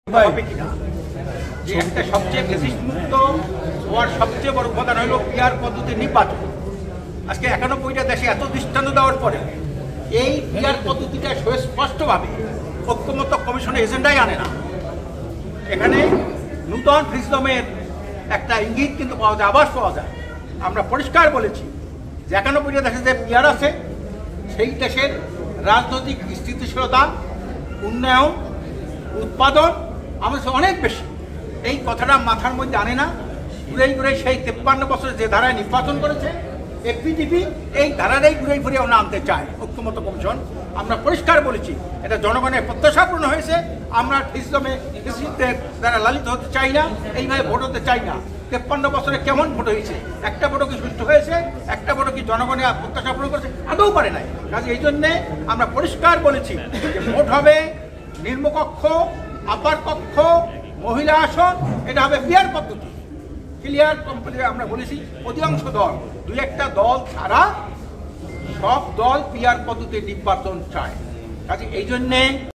একটা সবচেয়ে ফ্যাসিস্ট মুক্ত হওয়ার সবচেয়ে বড় উপাদান হলো পিআর পদ্ধতির নির্বাচন। আজকে 91টা দেশে এত দৃষ্টান্ত দেওয়ার পরে এই পিআর পদ্ধতিটা সুস্পষ্টভাবে ঐক্যমত্য কমিশনের এজেন্ডাই আনে না। এখানে নূতন ফ্রিজমের একটা ইঙ্গিত কিন্তু পাওয়া যায়, আভাস পাওয়া যায়। আমরা পরিষ্কার বলেছি যে 91টা দেশে যে পিআর আছে সেই দেশের রাজনৈতিক স্থিতিশীলতা, উন্নয়ন, উৎপাদন আমাদের অনেক বেশি। এই কথাটা মাথার মধ্যে আনে না। ঘুরে ঘুরে সেই 53 বছরে যে ধারায় নির্বাচন করেছে এপিডিপি, এই ধারাটাই ঘুরে ঘুরে আমরা আনতে চাই ঐক্যমত্য কমিশন। আমরা পরিষ্কার বলেছি এটা জনগণের প্রত্যাশা পূর্ণ হয়েছে। আমরা ফ্যাসিস্টদের দ্বারা লালিত হতে চাই না, এইভাবে ভোট হতে চাই না। 53 বছরে কেমন ভোট হয়েছে? একটা ভোটও কি সুষ্ঠু হয়েছে? একটা ভোটও কি জনগণের প্রত্যাশা পূরণ করেছে? আদৌ পারে নাই। কাজে এই জন্যে আমরা পরিষ্কার বলেছি যে ভোট হবে নিম্নকক্ষ, আপার কক্ষ, মহিলা আসন, এটা হবে পিআর পদ্ধতি। ক্লিয়ার কমপ্লিট আমরা বলেছি। অধিকাংশ দল, দুই একটা দল ছাড়া সব দল পিআর পদ্ধতির নির্বাচন চায়। কাজে এই জন্যে